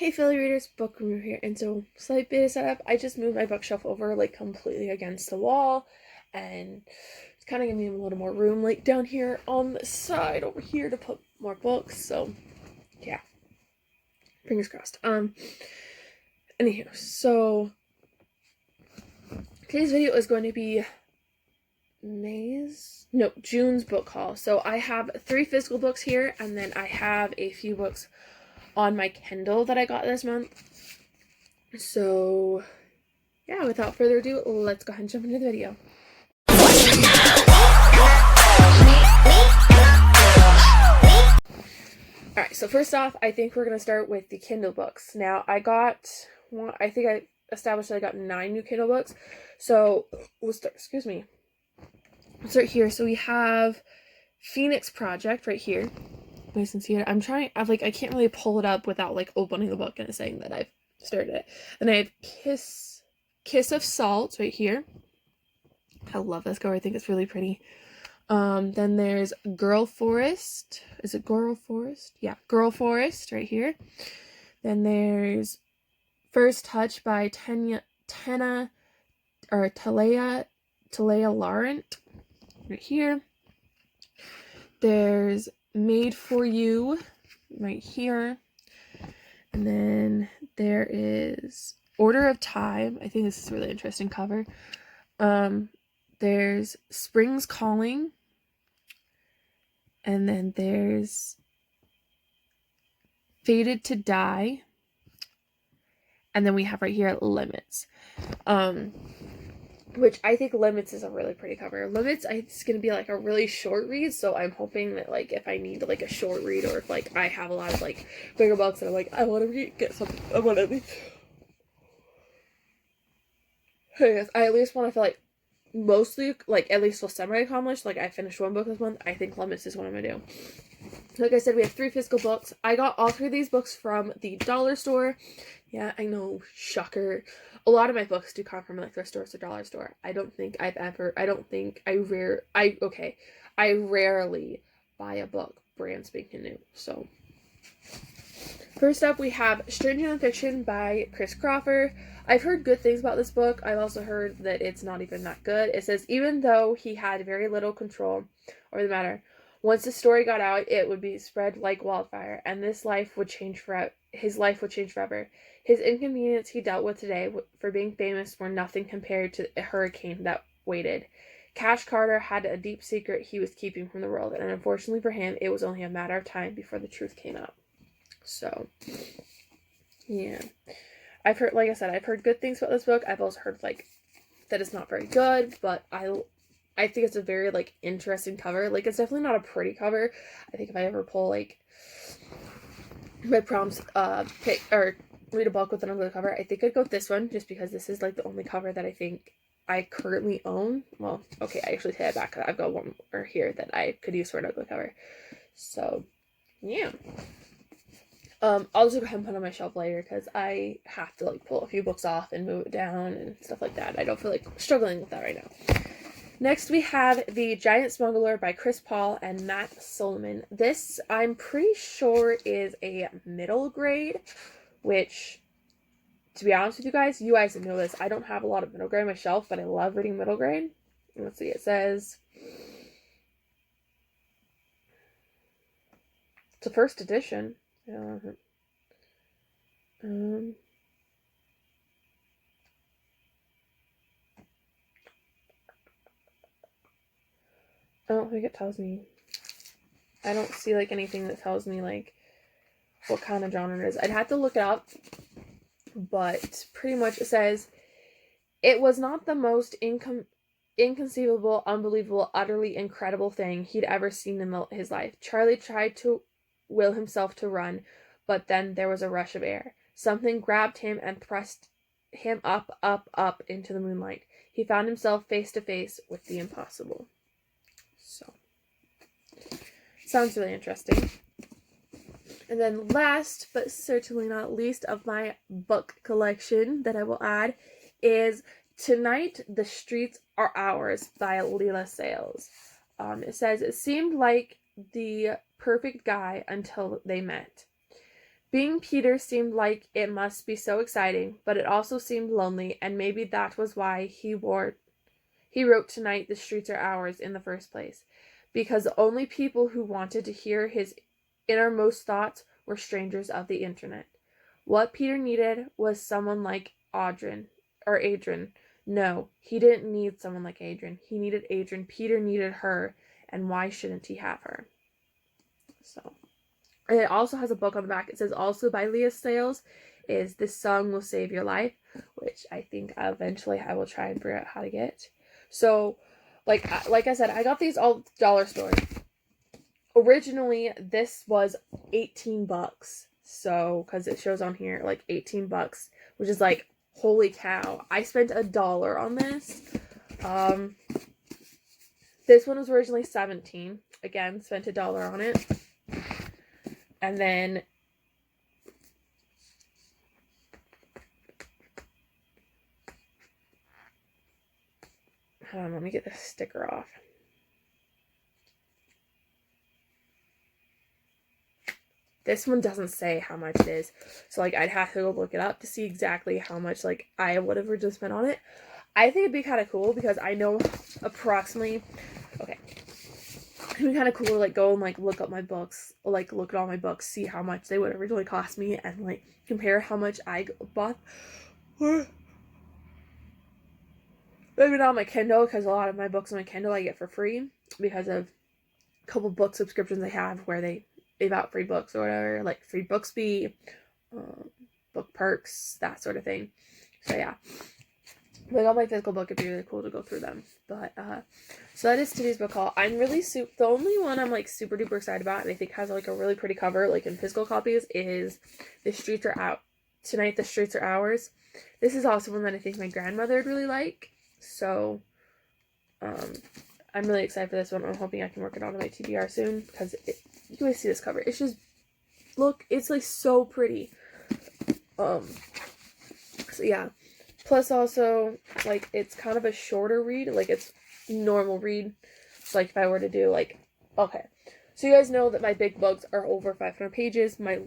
Hey Philly readers, book review here, and so slight bit of setup. I just moved my bookshelf over like completely against the wall, and it's kind of giving me a little more room like down here on the side over here to put more books. So yeah, fingers crossed. Anywho, so today's video is going to be June's book haul. So I have 3 physical books here, and then I have a few books on my Kindle that I got this month. So yeah, without further ado, let's go ahead and jump into the video. Alright, so first off, I think we're going to start with the Kindle books. Now, I think I established that I got 9 new Kindle books. So, we'll start here. So we have Phoenix Project right here. Nice and see it. I can't really pull it up without like opening the book and saying that I've started it. Then I have Kiss of Salt right here. I love this cover. I think it's really pretty. Then there's Girl Forest. Is it Girl Forest? Yeah, Girl Forest right here. Then there's First Touch by Talea Laurent right here. There's Made for You right here. And then there is Order of Time. I think this is a really interesting cover. There's Spring's Calling. And then there's Fated to Die. And then we have right here Limits. Which I think Limits is a really pretty cover. Limits, it's going to be like a really short read, so I'm hoping that like if I need like a short read, or if like I have a lot of like bigger books and I'm like, I want to get something, I want to at least want to feel like mostly like at least feel semi-accomplished. Like I finished 1 book this month. I think Limits is what I'm going to do. Like I said, we have 3 physical books. I got all 3 of these books from the dollar store. Yeah, I know, shocker. A lot of my books do come from like thrift stores or dollar store. I rarely buy a book brand spanking new. So first up, we have Stranger Than Fiction by Chris Crawford. I've heard good things about this book. I've also heard that it's not even that good. It says, even though he had very little control over the matter, once the story got out, it would be spread like wildfire, and his life would change forever. His inconvenience he dealt with today for being famous were nothing compared to a hurricane that waited. Cash Carter had a deep secret he was keeping from the world, and unfortunately for him, it was only a matter of time before the truth came out. So, yeah. I've heard good things about this book. I've also heard like that it's not very good, but I think it's a very like interesting cover. Like it's definitely not a pretty cover. I think if I ever pull like my prompts pick or read a book with an ugly cover, I think I'd go with this one, just because this is like the only cover that I think I currently own. Well, okay, I actually take it back. I've got one more here that I could use for an ugly cover. So yeah. I'll just go ahead and put it on my shelf later, because I have to like pull a few books off and move it down and stuff like that. I don't feel like struggling with that right now. Next, we have The Giant Smuggler by Chris Paul and Matt Solomon. This, I'm pretty sure, is a middle grade, which, to be honest with you guys know this. I don't have a lot of middle grade on my shelf, but I love reading middle grade. Let's see, it says it's a first edition. I don't think it tells me. I don't see like anything that tells me like what kind of genre it is. I'd have to look it up, but pretty much it says it was not the most inconceivable, unbelievable, utterly incredible thing he'd ever seen in his life. Charlie tried to will himself to run, but then there was a rush of air. Something grabbed him and thrust him up, up, up into the moonlight. He found himself face to face with the impossible. So, sounds really interesting. And then last, but certainly not least of my book collection that I will add is Tonight the Streets Are Ours by Leela Sales. It says, it seemed like the perfect guy until they met. Being Peter seemed like it must be so exciting, but it also seemed lonely, and maybe that was why he wrote Tonight the Streets Are Ours in the first place, because the only people who wanted to hear his innermost thoughts were strangers of the internet. What Peter needed was someone like Adrian. No, he didn't need someone like Adrian. He needed Adrian. Peter needed her, and why shouldn't he have her? So, it also has a book on the back. It says also by Leah Sales is This Song Will Save Your Life, which I think eventually I will try and figure out how to get. So, like I said, I got these all at the dollar store. Originally, this was $18. So, because it shows on here like $18, which is like, holy cow. I spent $1 on this. This one was originally $17. Again, spent $1 on it. And then hold on, let me get the sticker off. This one doesn't say how much it is. So, like, I'd have to go look it up to see exactly how much, like, I would have originally spent on it. I think it'd be kind of cool because I know approximately, okay, it'd be kind of cool to, like, go and, like, look up my books, like, look at all my books, see how much they would originally cost me, and, like, compare how much I bought. Maybe not on my Kindle, because a lot of my books on my Kindle I get for free because of a couple book subscriptions I have where they give out free books or whatever, like free Booksby, book perks, that sort of thing. So yeah, like all my physical book, it'd be really cool to go through them. But so that is today's book haul. I'm really the only one I'm like super duper excited about, and I think has like a really pretty cover, like in physical copies, is The Streets Are Out. Tonight the Streets Are Ours. This is also one that I think my grandmother would really like. So I'm really excited for this one. I'm hoping I can work it on my TBR soon because you guys see this cover. It's just, look, it's like so pretty. So yeah. Plus also, like, it's kind of a shorter read. Like, it's normal read. So, like, if I were to do, like, okay. So you guys know that my big books are over 500 pages. My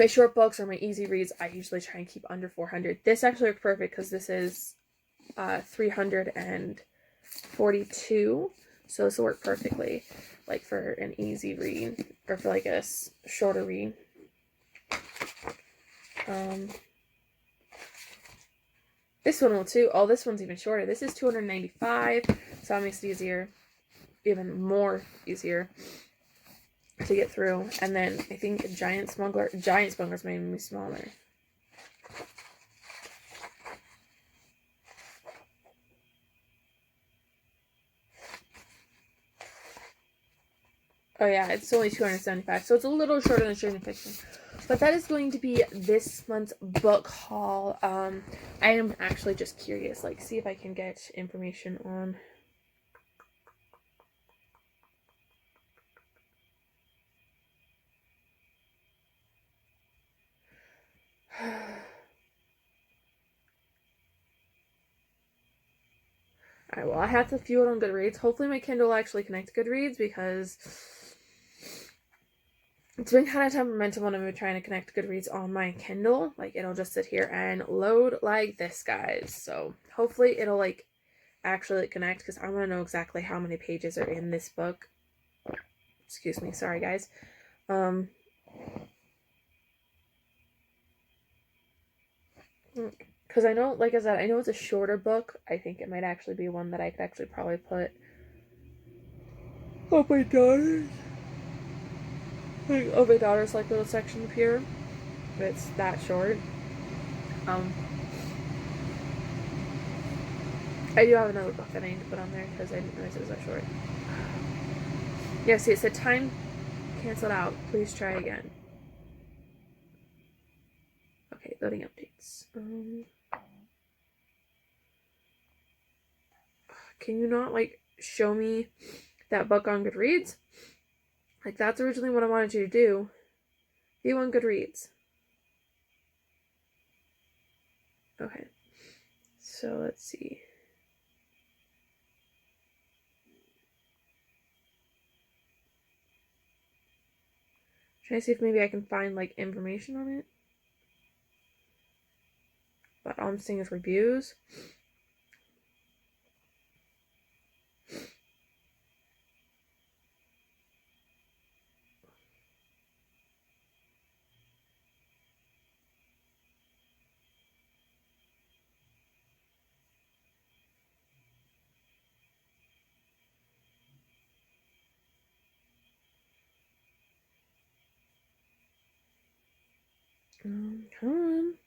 short books or my easy reads, I usually try and keep under 400. This actually works perfect because this is 342. So this will work perfectly, like, for an easy read or for like a shorter read. This one will too. Oh, this one's even shorter. This is 295, so that makes it easier, even more easier to get through. And then I think Giant Smuggler's made me smaller. Oh yeah, it's only 275, so it's a little shorter than Stranger Fiction. But that is going to be this month's book haul. I am actually just curious, like, see if I can get information on. Alright, well, I have to view it on Goodreads. Hopefully my Kindle will actually connect to Goodreads because it's been kind of temperamental when I'm trying to connect Goodreads on my Kindle. Like, it'll just sit here and load like this, guys. So hopefully it'll, like, actually connect because I want to know exactly how many pages are in this book. Excuse me. Sorry, guys. Because I know, like I said, I know it's a shorter book. I think it might actually be one that I could actually probably put oh my daughter's like little section up here. It's that short. I do have another book that I need to put on there because I didn't realize it was that short. Yeah, see, it said time canceled out. Please try again. Okay, loading updates. Can you not, like, show me that book on Goodreads? Like, that's originally what I wanted you to do. View on Goodreads. Okay. So, let's see. Trying to see if maybe I can find like information on it. But all I'm seeing is reviews. Come on.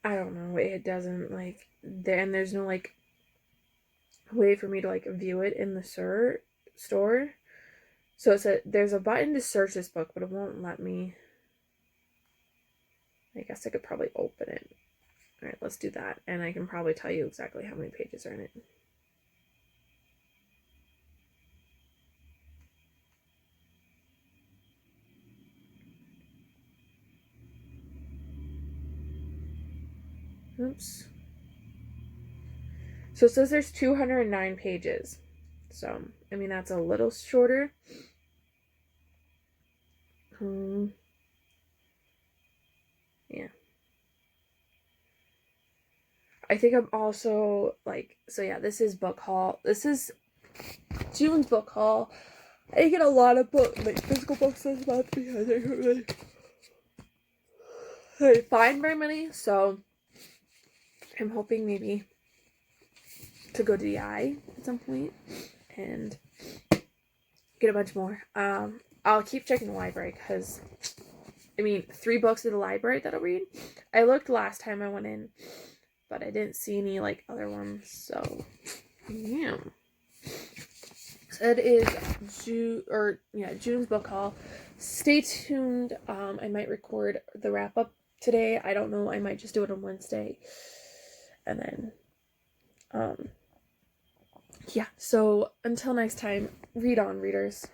I don't know. It doesn't like there, and there's no like way for me to like view it in the store. So there's a button to search this book, but it won't let me. I guess I could probably open it. All right, let's do that, and I can probably tell you exactly how many pages are in it. Oops. So it says there's 209 pages. So, I mean, that's a little shorter. Yeah. I think I'm also like, so yeah, this is book haul. This is June's book haul. I get a lot of physical books this month because I couldn't really find very many. So I'm hoping maybe to go to the eye at some point and get a bunch more. I'll keep checking the library because, I mean, 3 books in the library that I'll read. I looked last time I went in, but I didn't see any like other ones. So yeah. So it is June's book haul. Stay tuned. I might record the wrap up today. I don't know. I might just do it on Wednesday. And then yeah, so until next time, read on, readers.